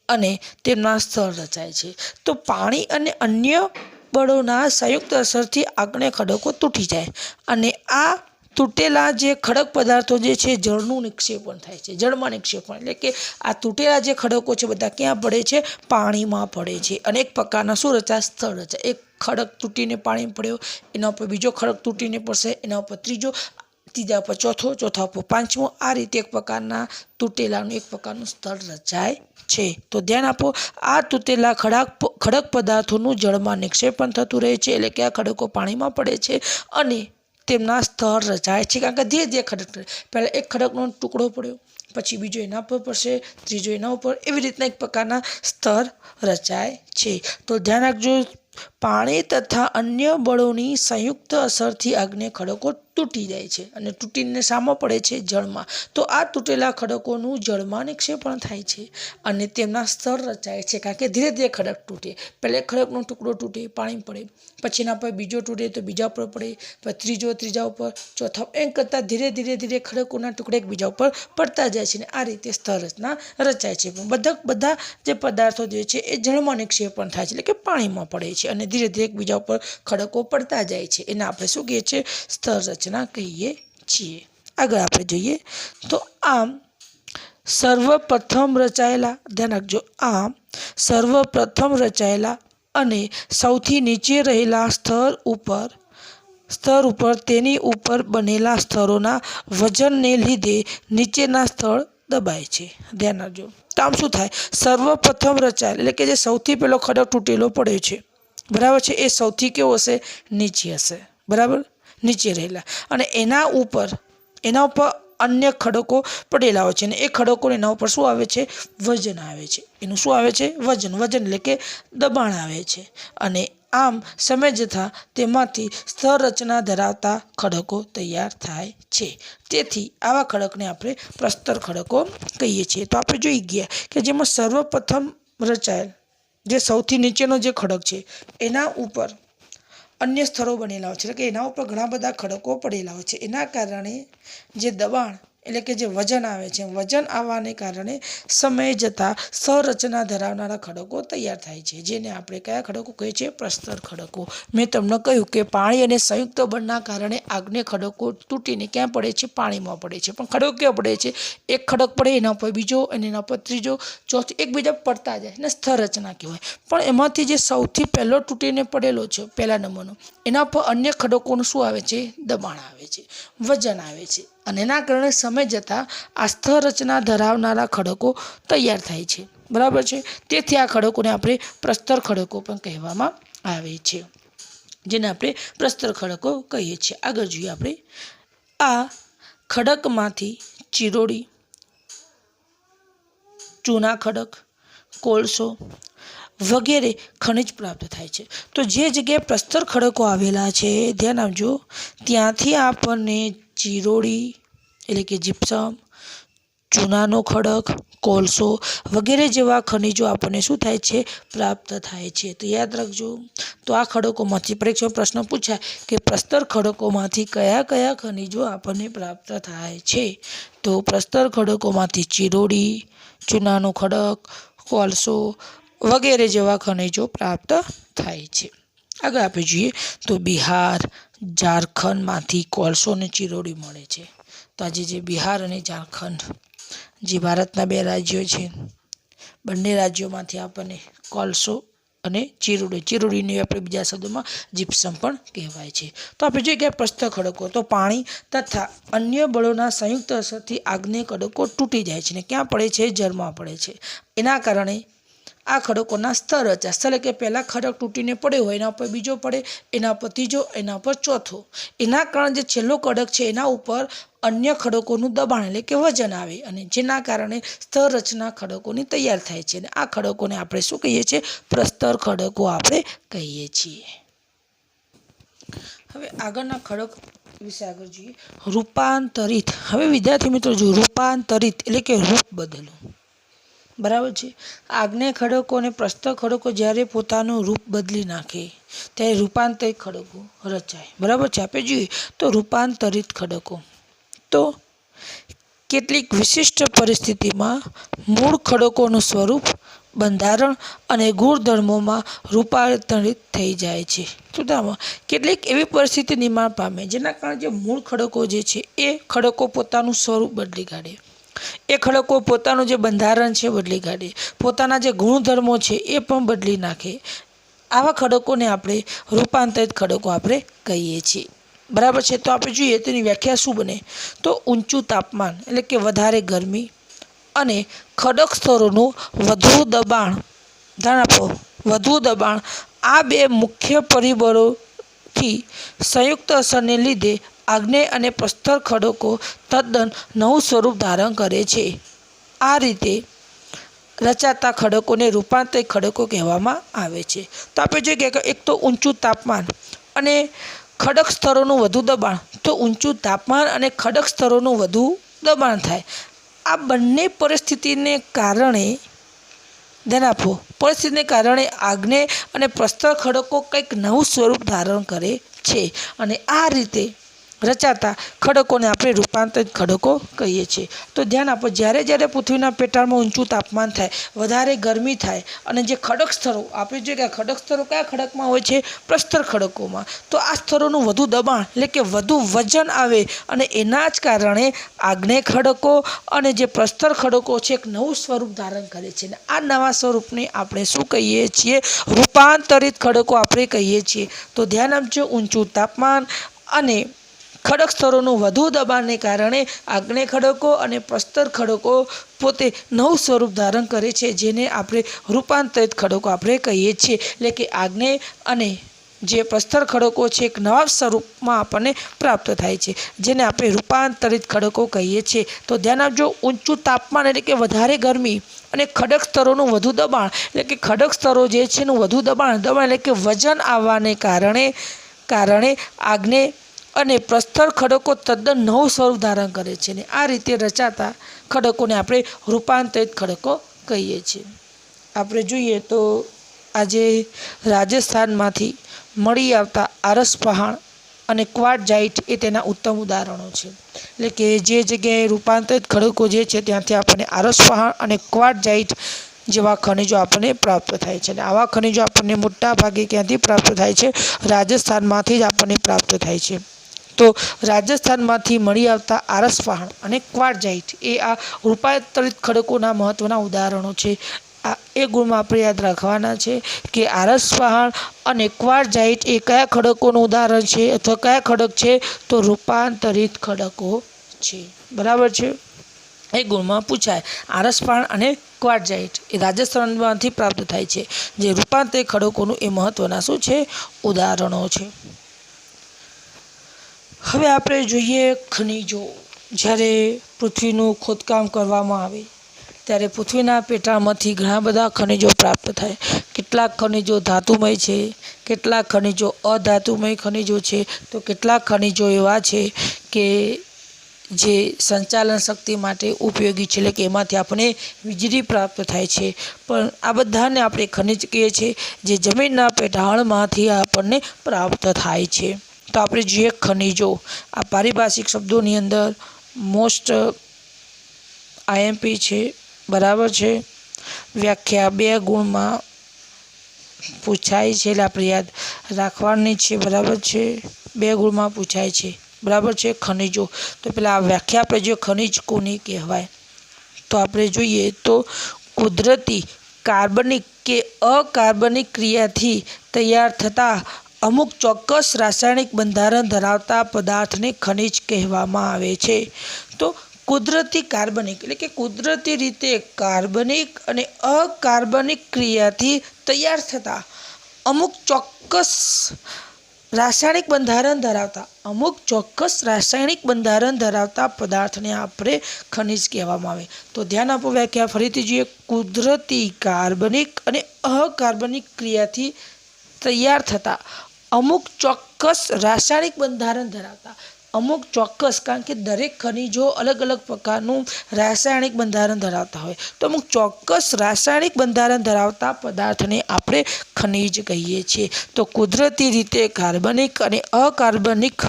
અને તેમના સ્તર રચાય છે. તો પાણી અને અન્ય બળોના સંયુક્ત અસરથી આગ્નેય ખડકો તૂટી જાય અને આ તૂટેલા જે ખડક પદાર્થો જે છે જળનું નિક્ષેપણ થાય છે. જળમાં નિક્ષેપણ એટલે કે આ તૂટેલા જે ખડકો છે બધા ક્યાં પડે છે? પાણીમાં પડે છે. અને એક પ્રકારના શું રચાય? સ્તર રચાય. એક ખડક તૂટીને પાણી પડ્યો, એના ઉપર બીજો ખડક તૂટીને પડશે, એના ઉપર ત્રીજા ઉપર ચોથા ઉપર પાંચમો. આ રીતે એક પ્રકારના તૂટેલાનું એક પ્રકારનું સ્તર રચાય છે. તો ધ્યાન આપો, આ તૂટેલા ખડક પદાર્થોનું જળમાં નિક્ષેપણ થતું રહે છે એટલે કે આ ખડકો પાણીમાં પડે છે અને તેમના સ્તર રચાય છે. કારણ કે ધીરે ધીરે ખડક પહેલાં એક ખડકનો ટુકડો પડ્યો, પછી બીજો એના ઉપર પડશે, ત્રીજો એના ઉપર, એવી રીતના એક પ્રકારના સ્તર રચાય છે. તો ધ્યાન રાખજો, પાણી તથા અન્ય બળોની સંયુક્ત અસરથી આગ્નેય ખડકો તૂટી જાય છે અને તૂટીને સામો પડે છે? જળમાં. તો આ તૂટેલા ખડકોનું જળમાં નિક્ષેપણ થાય છે અને તેમના સ્તર રચાય છે. કારણ કે ધીરે ધીરે ખડક તૂટે. પહેલાં એક ખડકનો ટુકડો તૂટે, પાણી પડે, પછી એના પર બીજો તૂટે તો બીજા ઉપર પડે, પછી ત્રીજા ઉપર, ચોથા, એમ કરતાં ધીરે ધીરે ખડકોના ટુકડા એકબીજા ઉપર પડતા જાય છે અને આ રીતે સ્તર રચના રચાય છે. પણ બધા જે પદાર્થો જે છે એ જળમાં નિક્ષેપણ થાય છે એટલે કે પાણીમાં પડે છે અને ધીરે ધીરે એકબીજા ઉપર ખડકો પડતા જાય છે. એને આપણે શું કહીએ છીએ? સ્તર રચના કહીએ છીએ. આગળ આપણે જોઈએ તો આમ સર્વપ્રથમ રચાયેલા અને સૌથી નીચે રહેલા સ્તર ઉપર તેની ઉપર બનેલા સ્તરોના વજનને લીધે નીચેના સ્તર દબાય છે. ધ્યાન રાખજો. તો આમ શું થાય? સર્વપ્રથમ રચાયેલ એટલે કે જે સૌથી પહેલો ખડક તૂટેલો પડ્યો છે, બરાબર છે, એ સૌથી કેવો હશે? નીચે હશે. બરાબર, નીચે રહેલા. અને એના ઉપર અન્ય ખડકો પડેલા હોય છે અને એ ખડકોને એના ઉપર શું આવે છે? વજન આવે છે. એનું શું આવે છે? વજન એટલે કે દબાણ આવે છે. અને આમ સમય જતાં તેમાંથી સ્તર રચના ધરાવતા ખડકો તૈયાર થાય છે. તેથી આવા ખડકને આપણે પ્રસ્તર ખડકો કહીએ છીએ. તો આપણે જોઈ ગયા કે જેમાં સર્વપ્રથમ રચાયેલ જે સૌથી નીચેનો જે ખડક છે એના ઉપર અન્ય સ્તરો બનેલા હોય છે, એટલે કે એના ઉપર ઘણા બધા ખડકો પડેલા હોય છે. એના કારણે જે દબાણ એટલે કે જે વજન આવે છે, વજન આવવાને કારણે સમય જતાં સંરચના ધરાવનારા ખડકો તૈયાર થાય છે, જેને આપણે કયા ખડકો કહીએ છીએ? પ્રસ્તર ખડકો. મેં તમને કહ્યું કે પાણી અને સંયુક્ત બળના કારણે આગ્નેય ખડકો તૂટીને ક્યાં પડે છે? પાણીમાં પડે છે. પણ ખડકો ક્યાં પડે છે? એક ખડક પડે એના ઉપર બીજો અને એના ઉપર ત્રીજો, ચોથો, એકબીજા પડતા જાય ને સ્તર રચના કહેવાય. પણ એમાંથી જે સૌથી પહેલો તૂટીને પડેલો છે પહેલા નંબરનો, એના પર અન્ય ખડકોનું શું આવે છે? દબાણ આવે છે, વજન આવે છે, અને એના કારણે સમય જતાં આ સ્તર રચના ધરાવનારા ખડકો તૈયાર થાય છે. બરાબર છે. તેથી આ ખડકોને આપણે પ્રસ્તર ખડકો પણ કહેવામાં આવે છે, જેને આપણે પ્રસ્તર ખડકો કહીએ છીએ. આગળ જોઈએ આપણે. આ ખડકમાંથી ચિરોડી, ચૂના ખડક, કોલસો વગેરે ખનિજ પ્રાપ્ત થાય છે. તો જે જગ્યાએ પ્રસ્તર ખડકો આવેલા છે, ધ્યાન આપજો, ત્યાંથી આપણને ચિરોડી એટલે કે જીપ્સમ, ચૂનાનો ખડક, કોલસો વગેરે જેવા ખનિજો આપણને શું થાય છે? પ્રાપ્ત થાય છે. તો યાદ રાખજો. તો આ ખડકોમાંથી પરીક્ષામાં પ્રશ્ન પૂછાય કે પ્રસ્તર ખડકોમાંથી કયા કયા ખનિજો આપણને પ્રાપ્ત થાય છે? તો પ્રસ્તર ખડકોમાંથી ચિરોડી, ચૂનાનો ખડક, કોલસો વગેરે જેવા ખનિજો પ્રાપ્ત થાય છે. આગળ આપણે જોઈએ તો બિહાર, ઝારખંડમાંથી કોલસો અને ચિરોડી મળે છે. તો આજે જે બિહાર અને ઝારખંડ જે ભારતના બે રાજ્યો છે, બંને રાજ્યોમાંથી આપણને કોલસો અને ચિરોડીને આપણે બીજા શબ્દોમાં જીપ્સમ પણ કહેવાય છે. તો આપણે જોઈએ કે પ્રસ્તર ખડકો તો પાણી તથા અન્ય બળોના સંયુક્ત અસરથી આગ્નેય ખડકો તૂટી જાય છે ને ક્યાં પડે છે? જળમાં પડે છે. એના કારણે આ ખડકોના સ્તર રચાય. એટલે કે પહેલાં ખડક તૂટીને પડ્યો હોય, એના ઉપર બીજો પડે, એના ઉપર ત્રીજો, એના ઉપર ચોથો. એના કારણે જે છેલ્લો ખડક છે એના ઉપર અન્ય ખડકોનું દબાણ એટલે કે વજન આવે, અને જેના કારણે સ્તર રચના ખડકોની તૈયાર થાય છે. અને આ ખડકોને આપણે શું કહીએ છીએ? પ્રસ્તર ખડકો આપણે કહીએ છીએ. હવે આગળના ખડક વિશે આગળ જોઈએ. રૂપાંતરિત. હવે વિદ્યાર્થી મિત્રો જો રૂપાંતરિત એટલે કે રૂપ બદલવું. બરાબર છે. આગ્નેય ખડકો અને પ્રસ્તર ખડકો જ્યારે પોતાનું રૂપ બદલી નાખે ત્યારે રૂપાંતરિત ખડકો રચાય. બરાબર છે. આપણે જોઈએ તો રૂપાંતરિત ખડકો તો કેટલીક વિશિષ્ટ પરિસ્થિતિમાં મૂળ ખડકોનું સ્વરૂપ, બંધારણ અને ગુણધર્મોમાં રૂપાંતરિત થઈ જાય છે. તો કેટલીક એવી પરિસ્થિતિ નિર્માણ પામે જેના કારણે જે મૂળ ખડકો જે છે એ ખડકો પોતાનું સ્વરૂપ બદલી કાઢે, એ ખડકો પોતાનું જે બંધારણ છે બદલી કાઢે, પોતાના જે ગુણધર્મો છે એ પણ બદલી નાખે. આવા ખડકોને આપણે રૂપાંતરિત ખડકો આપણે કહીએ છીએ. બરાબર છે. તો આપણે જોઈએ તેની વ્યાખ્યા શું બને? તો ઊંચું તાપમાન એટલે કે વધારે ગરમી અને ખડક સ્તરોનું વધુ દબાણ, ધ્યાન આપો, વધુ દબાણ, આ બે મુખ્ય પરિબળોથી સંયુક્ત અસરને લીધે આગ્નેય અને પ્રસ્તર ખડકો તદ્દન નવું સ્વરૂપ ધારણ કરે છે. આ રીતે રચાતા ખડકોને રૂપાંતરિત ખડકો કહેવામાં આવે છે. તો આપણે જોઈએ કે એક તો ઊંચું તાપમાન અને ખડક સ્તરોનું વધુ દબાણ. તો ઊંચું તાપમાન અને ખડક સ્તરોનું વધુ દબાણ થાય. આ બંને પરિસ્થિતિને કારણે, ધ્યાન આપો, પરિસ્થિતિને કારણે આગ્નેય અને પ્રસ્તર ખડકો કંઈક નવું સ્વરૂપ ધારણ કરે છે. અને આ રીતે રચાતા ખડકોને આપણે રૂપાંતરિત ખડકો કહીએ છીએ. તો ધ્યાન આપો, જ્યારે જ્યારે પૃથ્વીના પેટાળમાં ઊંચું તાપમાન થાય, વધારે ગરમી થાય અને જે ખડક સ્તરો, આપણે જોઈએ કે ખડક સ્તરો કયા ખડકમાં હોય છે? પ્રસ્તર ખડકોમાં. તો આ સ્તરોનું વધુ દબાણ એટલે કે વધુ વજન આવે અને એના જ કારણે આગ્નેય ખડકો અને જે પ્રસ્તર ખડકો છે એક નવું સ્વરૂપ ધારણ કરે છે. અને આ નવા સ્વરૂપને આપણે શું કહીએ છીએ? રૂપાંતરિત ખડકો આપણે કહીએ છીએ. તો ધ્યાન આપજો, ઊંચું તાપમાન અને ખડક સ્તરોનું વધુ દબાણને કારણે આગ્નેય ખડકો અને પ્રસ્તર ખડકો પોતે નવું સ્વરૂપ ધારણ કરે છે, જેને આપણે રૂપાંતરિત ખડકો આપણે કહીએ છીએ. એટલે કે આગ્નેય અને જે પ્રસ્તર ખડકો છે એક નવા સ્વરૂપમાં આપણને પ્રાપ્ત થાય છે, જેને આપણે રૂપાંતરિત ખડકો કહીએ છીએ. તો ધ્યાન આપજો, ઊંચું તાપમાન એટલે કે વધારે ગરમી અને ખડક સ્તરોનું વધુ દબાણ એટલે કે ખડક સ્તરો જે છે એનું વધુ દબાણ એટલે કે વજન આવવાને કારણે આગ્નેય અને પ્રસ્તર ખડકો તદ્દન નવું સ્વરૂપ ધારણ કરે છે ને આ રીતે રચાતા ખડકોને આપણે રૂપાંતરિત ખડકો કહીએ છીએ. આપણે જોઈએ તો આજે રાજસ્થાનમાંથી મળી આવતા આરસ પહાણ અને ક્વાર્ટઝાઇટ એ તેના ઉત્તમ ઉદાહરણો છે. એટલે કે જે જગ્યાએ રૂપાંતરિત ખડકો જે છે ત્યાંથી આપણને આરસ પહાણ અને ક્વાર્ટઝાઇટ જેવા ખનિજો આપણને પ્રાપ્ત થાય છે. અને આવા ખનિજો આપણને મોટા ભાગે ક્યાંથી પ્રાપ્ત થાય છે? રાજસ્થાનમાંથી જ આપણને પ્રાપ્ત થાય છે. તો રાજસ્થાનમાંથી મળી આવતા આરસ પહાણ અને ક્વાર્ટઝાઇટ એ આ રૂપાંતરિત ખડકોના મહત્ત્વના ઉદાહરણો છે. એ ગુણમાં આપણે યાદ રાખવાના છે કે આરસ પહાણ અને ક્વાર્ટઝાઇટ એ કયા ખડકોનું ઉદાહરણ છે અથવા કયા ખડક છે? તો રૂપાંતરિત ખડકો છે. બરાબર છે. એ ગુણમાં પૂછાય. આરસ પહાણ અને ક્વાર્ટઝાઇટ એ રાજસ્થાનમાંથી પ્રાપ્ત થાય છે. જે રૂપાંતરિત ખડકોનું એ મહત્ત્વના શું છે? ઉદાહરણો છે. હવે આપણે જોઈએ ખનિજો. જ્યારે પૃથ્વીનું ખોદકામ કરવામાં આવે ત્યારે પૃથ્વીના પેટાળમાંથી ઘણા બધા ખનિજો પ્રાપ્ત થાય. કેટલાક ખનિજો ધાતુમય છે, કેટલાક ખનિજો અધાતુમય ખનિજો છે, તો કેટલાક ખનિજો એવા છે કે જે સંચાલન શક્તિ માટે ઉપયોગી છે. એટલે કે એમાંથી આપણને વીજળી પ્રાપ્ત થાય છે. પણ આ બધાને આપણે ખનિજ કહીએ છીએ જે જમીનના પેટાળમાંથી આપણને પ્રાપ્ત થાય છે. તો આપણે જોઈએ ખનિજો. આ પારિભાષિક શબ્દોની અંદર મોસ્ટ આઈએમપી છે. બરાબર છે. વ્યાખ્યા 2 ગુણમાં પૂછાય છે એટલે આપણે યાદ રાખવાની છે. બરાબર છે. 2 ગુણમાં પૂછાય છે. બરાબર છે. ખનિજો. તો પેલા આ વ્યાખ્યા આપણે જો ખનિજ કોને કહેવાય તો આપણે જોઈએ તો કુદરતી કાર્બનિક કે અકાર્બનિક ક્રિયાથી તૈયાર થતા અમુક ચોક્કસ રાસાયણિક બંધારણ ધરાવતા પદાર્થને ખનિજ કહેવામાં આવે છે. તો કુદરતી કાર્બનિક એટલે કે કુદરતી રીતે કાર્બનિક અને અકાર્બનિક ક્રિયાથી તૈયાર થતા અમુક ચોક્કસ રાસાયણિક બંધારણ ધરાવતા પદાર્થને આપણે ખનિજ કહેવામાં આવે. તો ધ્યાન આપો. વ્યાખ્યા ફરીથી જોઈએ. કુદરતી કાર્બનિક અને અકાર્બનિક ક્રિયાથી તૈયાર થતા અમુક ચોક્કસ રાસાયણિક બંધારણ ધરાવતા અમુક ચોક્કસ, કારણ કે દરેક ખનિજો અલગ અલગ પ્રકારનું રાસાયણિક બંધારણ ધરાવતા હોય તો અમુક ચોક્કસ રાસાયણિક બંધારણ ધરાવતા પદાર્થને આપણે ખનિજ કહીએ છીએ. તો કુદરતી રીતે કાર્બનિક અને અકાર્બનિક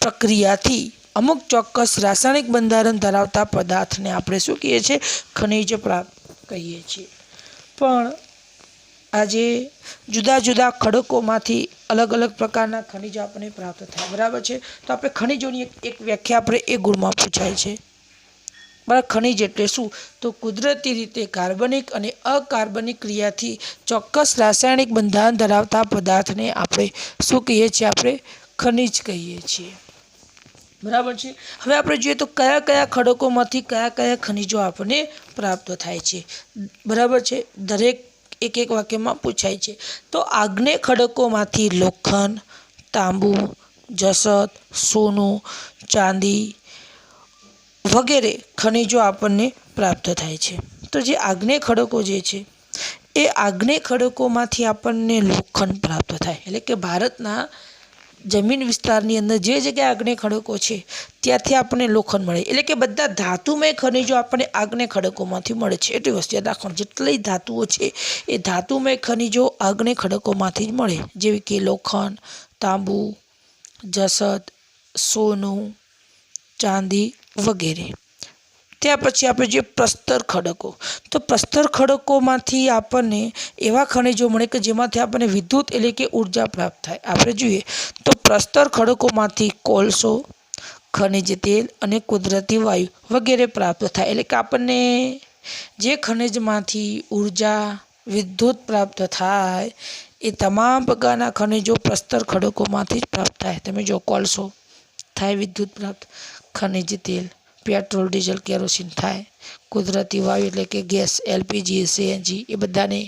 પ્રક્રિયાથી અમુક ચોક્કસ રાસાયણિક બંધારણ ધરાવતા પદાર્થને આપણે શું કહીએ છીએ? ખનિજ પ્રાપ્ત કહીએ છીએ. પણ આજે જુદા જુદા ખડકોમાંથી અલગ અલગ પ્રકારના ખનિજો આપણને પ્રાપ્ત થાય. બરાબર છે. તો આપણે ખનિજોની એક વ્યાખ્યા આપણે એ ગુણમાં પૂછાય છે. બરાબર. ખનિજ એટલે શું? તો કુદરતી રીતે કાર્બનિક અને અકાર્બનિક ક્રિયાથી ચોક્કસ રાસાયણિક બંધારણ ધરાવતા પદાર્થને આપણે શું કહીએ છીએ? આપણે ખનિજ કહીએ છીએ. બરાબર છે. હવે આપણે જોઈએ તો કયા કયા ખડકોમાંથી કયા કયા ખનિજો આપણને પ્રાપ્ત થાય છે. બરાબર છે. દરેક એક એક વાક્યમાં પૂછાય છે. તો આગ્નેય ખડકોમાંથી લોખંડ, તાંબુ, જસત, સોનું, ચાંદી વગેરે ખનિજો આપણને પ્રાપ્ત થાય છે. તો જે આગ્નેય ખડકો જે છે એ આગ્નેય ખડકોમાંથી આપણને લોખંડ પ્રાપ્ત થાય. એટલે કે ભારતના જમીન વિસ્તારની અંદર જે જગ્યાએ આગ્નેય ખડકો છે ત્યાંથી આપણને લોખંડ મળે. એટલે કે બધા ધાતુમય ખનિજો આપણને આગ્નેય ખડકોમાંથી મળે છે. એટલી વસ્તુ યાદ રાખવાની. જેટલી ધાતુઓ છે એ ધાતુમય ખનિજો આગ્નેય ખડકોમાંથી જ મળે. જેવી કે લોખંડ, તાંબુ, જસત, સોનું, ચાંદી વગેરે. ત્યાર પછી આપણે જે પ્રસ્તર ખડકો. તો પ્રસ્તર ખડકોમાંથી આપણને એવા ખનિજો મળે કે જેમાંથી આપણને વિદ્યુત એટલે કે ઉર્જા પ્રાપ્ત થાય. આપણે જોઈએ તો પ્રસ્તર ખડકોમાંથી કોલસો, ખનિજ તેલ અને કુદરતી વાયુ વગેરે પ્રાપ્ત થાય. એટલે કે આપણને જે ખનિજમાંથી ઉર્જા, વિદ્યુત પ્રાપ્ત થાય એ તમામ પ્રકારના ખનિજો પ્રસ્તર ખડકોમાંથી જ પ્રાપ્ત થાય. તમે જો કોલસો થાય વિદ્યુત પ્રાપ્ત, ખનિજ તેલ, પેટ્રોલ, ડીઝલ, કેરોસીન થાય, કુદરતી વાયુ એટલે કે ગેસ, એલપીજી, સીએનજી એ બધાને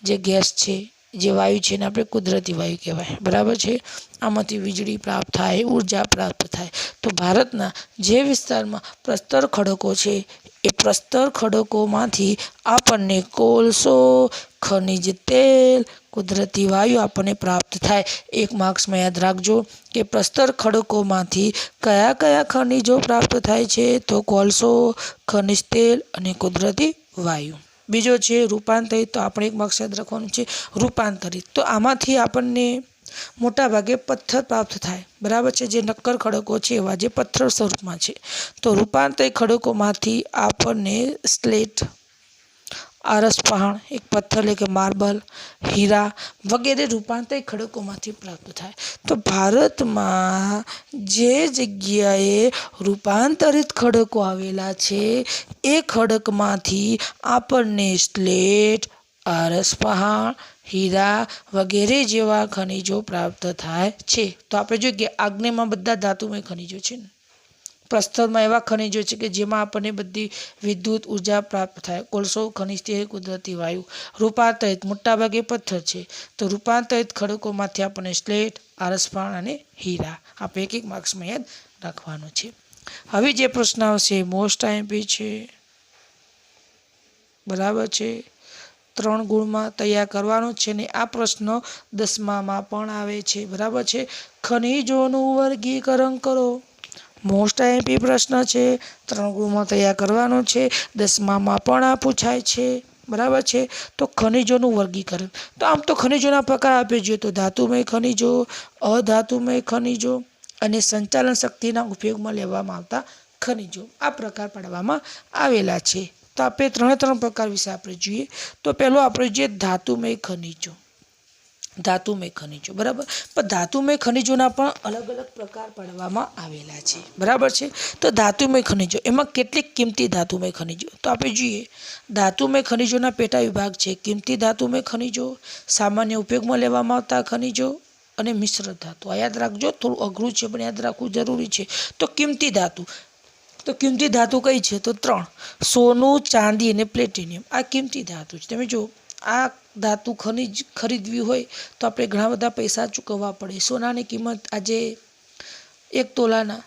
જે ગેસ છે, જે વાયુ છે એને આપણે કુદરતી વાયુ કહેવાય. બરાબર છે. આમાંથી વીજળી પ્રાપ્ત થાય, ઉર્જા પ્રાપ્ત થાય. તો ભારતના જે વિસ્તારમાં પ્રસ્તર ખડકો છે એ પ્રસ્તર ખડકોમાંથી આપણને કોલસો, ખનિજ તેલ, કુદરતી વાયુ આપણને પ્રાપ્ત થાય. 1 માર્ક્સમાં યાદ રાખજો કે પ્રસ્તર ખડકોમાંથી કયા કયા ખનિજો પ્રાપ્ત થાય છે? તો કોલસો, ખનિજ તેલ અને કુદરતી વાયુ. બીજો છે રૂપાંતરિત. તો આપણે 1 માર્ક્સ યાદ રાખવાનું છે રૂપાંતરિત. તો આમાંથી આપણને મોટા ભાગે પથ્થર પ્રાપ્ત થાય, બરાબર છે. જે નક્કર ખડકો છે એવા જે પથ્થર સ્વરૂપમાં છે. તો રૂપાંતરિત ખડકોમાંથી આપણને સ્લેટ, આરસ પહાણ, એક પથ્થર એટલે કે માર્બલ, હીરા વગેરે રૂપાંતરિત ખડકોમાંથી પ્રાપ્ત થાય. તો ભારતમાં જે જગ્યાએ રૂપાંતરિત ખડકો આવેલા છે એ ખડકમાંથી આપણને સ્લેટ, આરસ પહાણ, હીરા વગેરે જેવા ખનિજો પ્રાપ્ત થાય છે. તો આપણે જોઈએ કે આગ્નેયમાં બધા ધાતુમય ખનિજો છે ને, પ્રસ્તરમાં એવા ખનિજો છે કે જેમાં આપણને બધી વિદ્યુત ઉર્જા પ્રાપ્ત થાય. કોલસો, ખનિજ તેલ, કુદરતી વાયુ. રૂપાંતરિત મોટાભાગે પથ્થર છે. તો રૂપાંતરિત ખડકોમાંથી આપણને સ્લેટ, આરસ પહાણ અને હીરા. આપણે 1 માર્ક્સમાં યાદ રાખવાનું છે. હવે જે પ્રશ્ન આવશે મોસ્ટ આઈએમપી છે, બરાબર છે. 3 ગુણમાં તૈયાર કરવાનો છે ને આ પ્રશ્ન 10મામાં પણ આવે છે, બરાબર છે. ખનિજોનું વર્ગીકરણ કરો. મોસ્ટ આઈએમપી પ્રશ્ન છે, 3 ગુણમાં તૈયાર કરવાનો છે, 10મામાં પણ આ પૂછાય છે, બરાબર છે. તો ખનિજોનું વર્ગીકરણ. તો આમ તો ખનિજોના પ્રકાર આપે જોઈએ તો ધાતુમય ખનિજો, અધાતુમય ખનિજો અને સંચાલન શક્તિના ઉપયોગમાં લેવામાં આવતા ખનિજો, આ પ્રકાર પાડવામાં આવેલા છે. તો આપણે 3 પ્રકાર વિશે આપણે જોઈએ. તો પહેલો આપણે જોઈએ ધાતુમય ખનિજો. ધાતુમય ખનિજો, બરાબર. પણ ધાતુમય ખનિજોના પણ અલગ અલગ પ્રકાર પાડવામાં આવેલા છે, બરાબર છે. તો ધાતુમય ખનિજો એમાં કેટલીક કિંમતી ધાતુમય ખનિજો. તો આપણે જોઈએ ધાતુમય ખનિજોના પેટા વિભાગ છે કિંમતી ધાતુમય ખનિજો, સામાન્ય ઉપયોગમાં લેવામાં આવતા ખનિજો અને મિશ્ર ધાતુ. આ યાદ રાખજો, થોડું અઘરું છે પણ યાદ રાખવું જરૂરી છે. તો કિંમતી ધાતુ. તો કિંમતી ધાતુ કઈ છે? તો 3: સોનું, ચાંદી અને પ્લેટિનિયમ. આ કિંમતી ધાતુ છે. તમે જો આ ધાતુ ખનિજ ખરીદવી હોય તો આપણે ઘણા બધા પૈસા ચૂકવવા પડે. સોનાની કિંમત આજે 1 તોલાના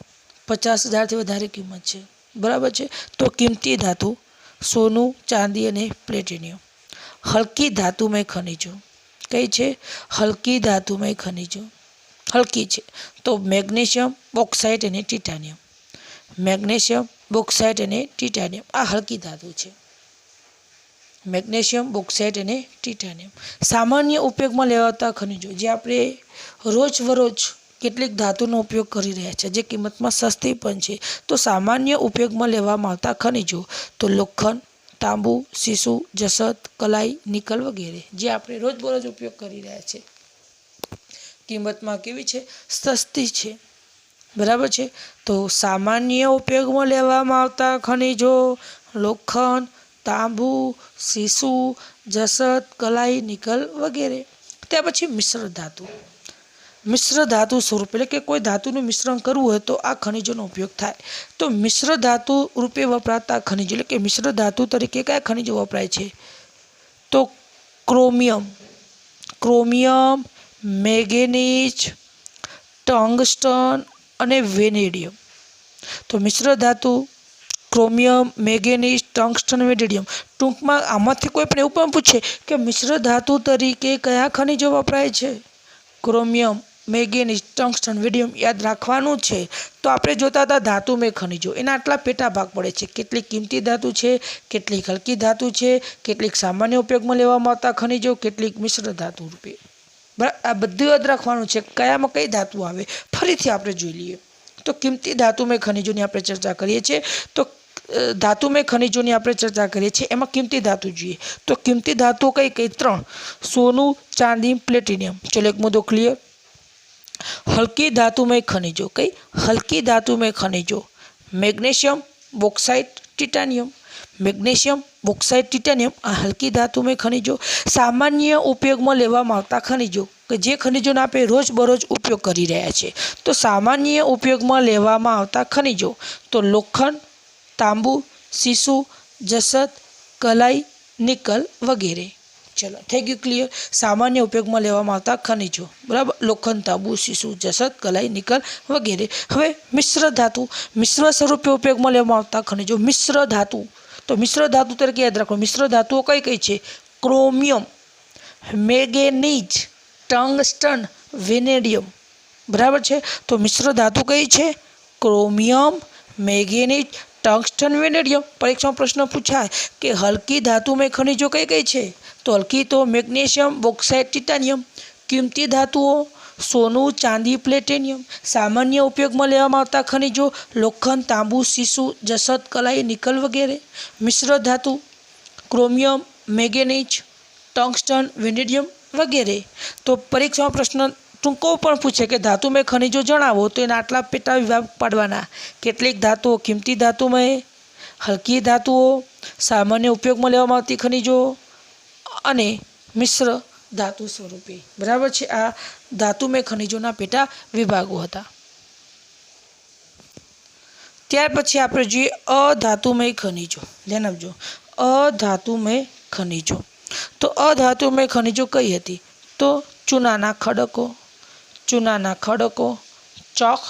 50,000થી વધારે કિંમત છે, બરાબર છે. તો કિંમતી ધાતુ સોનું, ચાંદી અને પ્લેટિનિયમ. હલકી ધાતુમય ખનિજો કઈ છે? હલકી ધાતુમય ખનિજો હલકી છે. તો મેગ્નેશિયમ, બોક્સાઇટ અને ટિટાનિયમ. મેગ્નેશિયમ, બોક્સાઇટ અને ટિટાનિયમ આ હલકી ધાતુ છે. મેગ્નેશિયમ, બોક્સાઇટ અને ટિટાનિયમ. સામાન્ય ઉપયોગમાં લેવાતા ખનિજો જે આપણે રોજબરોજ કેટલીક ધાતુનો ઉપયોગ કરી રહ્યા છે, જે કિંમતમાં સસ્તી પણ છે. તો સામાન્ય ઉપયોગમાં લેવામાં આવતા ખનિજો તો લોખંડ, તાંબુ, સીસુ, જસત, કલાઈ, નિકલ વગેરે, જે આપણે રોજબરોજ ઉપયોગ કરી રહ્યા છે. કિંમતમાં કેવી છે? સસ્તી છે, બરાબર છે. તો સામાન્ય ઉપયોગમાં લેવામાં આવતા ખનિજો લોખંડ, તાંબુ, સીસુ, જસત, કલાઈ, નિકલ વગેરે. ત્યાર પછી મિશ્ર ધાતુ. મિશ્ર ધાતુ સ્વરૂપ એટલે કે કોઈ ધાતુનું મિશ્રણ કરવું હોય તો આ ખનિજોનો ઉપયોગ થાય. તો મિશ્ર ધાતુ રૂપે વપરાતા ખનિજો એટલે કે મિશ્ર ધાતુ તરીકે કયા ખનિજો વપરાય છે? તો ક્રોમિયમ, મેંગેનીઝ, ટંગસ્ટન અને વેનેડિયમ. તો મિશ્ર ધાતુ ક્રોમિયમ, મેંગેનીઝ, ટંગસ્ટન, વેનેડિયમ. ટૂંકમાં આમાંથી કોઈ પણ એવું પણ પૂછે કે મિશ્ર ધાતુ તરીકે કયા ખનિજો વપરાય છે? ક્રોમિયમ, મેંગેનીઝ, ટંગસ્ટન, વેનેડિયમ યાદ રાખવાનું છે. તો આપણે જોતા હતા ધાતુમય ખનિજો, એના આટલા પેટા ભાગ પડે છે. કેટલીક કિંમતી ધાતુ છે, કેટલીક હલકી ધાતુ છે, કેટલીક સામાન્ય ઉપયોગમાં લેવામાં આવતા ખનિજો, કેટલીક મિશ્ર ધાતુ રૂપે. બરાબર, આ બધું યાદ રાખવાનું છે. કયામાં કઈ ધાતુ આવે ફરીથી આપણે જોઈ લઈએ. તો કિંમતી ધાતુમય ખનિજોની આપણે ચર્ચા કરીએ છીએ. તો ધાતુમય ખનિજોની આપણે ચર્ચા કરીએ છીએ, એમાં કિંમતી ધાતુ જોઈએ. તો કિંમતી ધાતુ કઈ 3: સોનું, ચાંદી, પ્લેટિનિયમ. ચલો એક મુદ્દો ક્લિયર. હલકી ધાતુમય ખનિજો કઈ? હલકી ધાતુમય ખનિજો મેગ્નેશિયમ, બોક્સાઇટ, ટિટાનિયમ. મેગ્નેશિયમ, બોક્સાઇટ, ટિટાનિયમ આ હલકી ધાતુમય ખનિજો. સામાન્ય ઉપયોગમાં લેવામાં આવતા ખનિજો કે જે ખનિજોનો આપણે રોજબરોજ ઉપયોગ કરી રહ્યા છીએ. તો સામાન્ય ઉપયોગમાં લેવામાં આવતા ખનિજો તો લોખંડ, તાંબુ, સીસુ, જસત, કલાઈ, નિકલ વગેરે. ચલો થઈ ગયું ક્લિયર. સામાન્ય ઉપયોગમાં લેવામાં આવતા ખનિજો, બરાબર. લોખંડ, તાંબુ, સીસુ, જસત, કલાઈ, નિકલ વગેરે. હવે મિશ્ર ધાતુ. મિશ્ર સ્વરૂપે ઉપયોગમાં લેવામાં આવતા ખનિજો. મિશ્ર ધાતુ तो मिश्र धातु तरीके याद रखो। मिश्र धातुओं कई कई है? Chromium, manganese, tungsten, vanadium. बराबर है। तो मिश्र धातु कई है? Chromium, manganese, tungsten, vanadium. परीक्षा में प्रश्न पूछा है कि हल्की धातु में खनिजों कई कई है? तो हल्की तो मैग्नीशियम, बॉक्साइट, टिटानियम। कीमती धातुओं सोनू, चांदी, प्लेटिनियम। सामान्य उपयोग में लेवामां आवता खनिजों लोखंड, तांबू, सीसू, जसत, कलाई, निकल वगैरह। मिश्र धातु क्रोमियम, मैंगनीज, टंगस्टन, वेनेडियम वगैरह। तो परीक्षा में प्रश्न टूंको पण पूछे कि धातु में खनिजों जणावो तो एना आटला पेटा विभाग पाडवाना। केटलीक धातुओं कीमती धातु में, हल्की धातुओं सामान्य उपयोग में लेवामां आवती खनिजों अने मिश्र धातु स्वरूपे। बराबर है। आ धातु में खनिजों पेटा विभागों हता। त्यार पछी आपणे जोईए अधातुमय खनिजों। ध्यान आपजो, अधातुमय खनिजों। तो अधातुमय खनिजों कई हती? तो चूनाना खडको, चूनाना खडको, चॉक,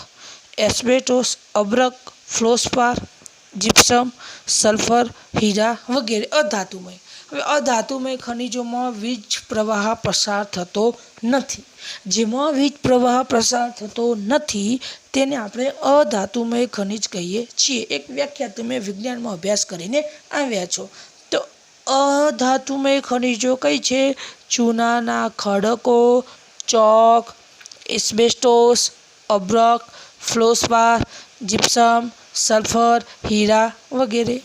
एस्बेस्टोस, अब्रक, फ्लोस्पार, जिप्सम, सल्फर, हीरा वगैरह अधातुमय। हवे अधातुमय खनिजों में वीज प्रवाह पसार थतो नथी। जेमां वीज प्रवाह पसार थतो नथी तेने आपणे अधातुमय खनिज कहीए छीए। एक व्याख्या તમે વિજ્ઞાનમાં અભ્યાસ કરીને આવ્યા છો। તો અધાતુમય ખનિજો કઈ છે? ચૂનાના ખડકો, ચોક, એસ્બેસ્ટોસ, અબ્રક, ફ્લોસ્પાર, जिप्सम, सल्फर, हीरा वगैरह।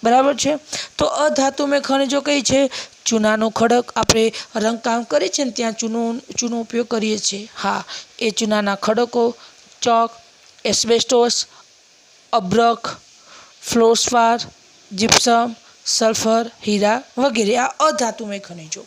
बराबर है। तो अधातुमय खनिजों कई है? चूनानो खड़क, आपणे रंगकाम करीए छीए त्यां चूनो उपयोग करीए छीए। हाँ, ए चूनाना खड़को, चॉक, एस्बेस्टोस, अब्रक, फ्लोस्पार, जिप्सम, सल्फर, हीरा वगैरह आ अधातुमय खनिजों।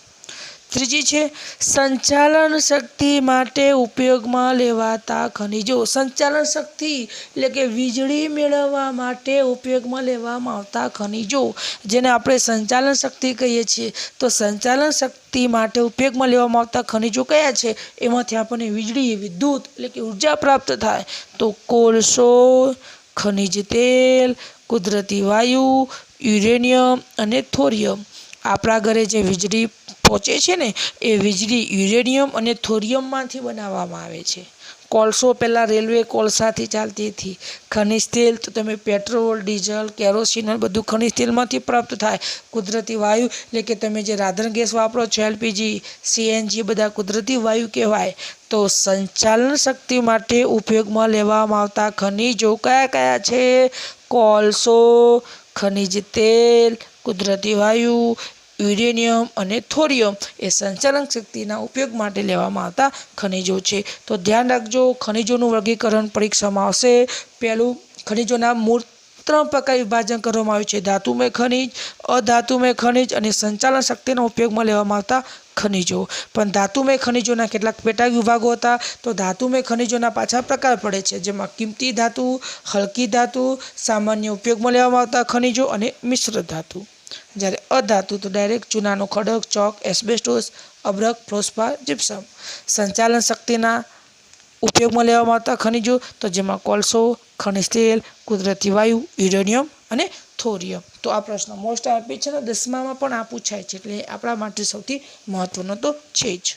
त्रीजी है संचालन शक्ति माटे उपयोग में लेवाता खनिजों। संचालन शक्ति एटले के वीजળી मेळववा माटे उपयोग में लेवामां आवता खनिजों जेने आपणे संचालन शक्ति कहीए छीए। तो संचालन शक्ति माटे उपयोग में लेवामां आवता खनिजों कया छे? एमांथी आपणे वीजળી, विद्युत एटले के ऊर्जा प्राप्त थाय। तो कोळसो, खनिज तेल, कुदरती वायु, युरेनियम अने थोरियम। आपણા घरे जे વીજળી पहुँचे छे ने ए वीजળી युरेनियम अने थोरियम मांथी बनाववामां आवे छे। कोळसो पहला रेलवे कोळसाथी चालती थी। खनिज तेल तो तमे पेट्रोल, डीजल, केरोसीन बधुं खनिज तेलमांथी प्राप्त थाय। कुदरती वायु एटले के तमे जे राधन गैस वापरो छो एलपीजी, सीएनजी बधा कुदरती वायु कहेवाय। तो संचालन शक्ति माटे उपयोगमां लेवामां आवता खनिजो कया कया छे? कोळसो, खनिज तेल, कुदरती वायु, युरेनियम अने थोरियम ए संचालन शक्तिना उपयोग माटे लेवामां आवता खनिजों छे। तो ध्यान राखजो, खनिजोनुं वर्गीकरण परीक्षामां आवशे। पहेलुं खनिजोना मूळ 3 प्रकार विभाजन करवामां आव्युं छे: धातुमय खनिज, अधातुमय खनिज अने संचालन शक्तिना उपयोगमां लेवामां आवता खनिजों। पण धातुमय खनिजोना केटलाक पेटा विभागो हता। तो धातुमय खनिजोना पाछा प्रकार पड़े छे जेमां कीमती धातु, हल्की धातु, सामान्य उपयोगमां लेवामां आवता खनिजों अने मिश्र धातु। જ્યારે अधातु तो डायरेक्ट चूनानो खड़क, चॉक, एस्बेस्टोस, अब्रक, फ्लोस्पार, जिप्सम। संचालन शक्तिना उपयोग में लेवामां आवता खनिजों तो जेमां कोळसो, खनिज तेल, कुदरती वायु, युरेनियम अने थोरियम। तो आ प्रश्न मोस्ट आईएमपी छे ने 10मां पण आ पूछाय छे एटले आपणा माटे सौथी महत्वनो तो छे ज।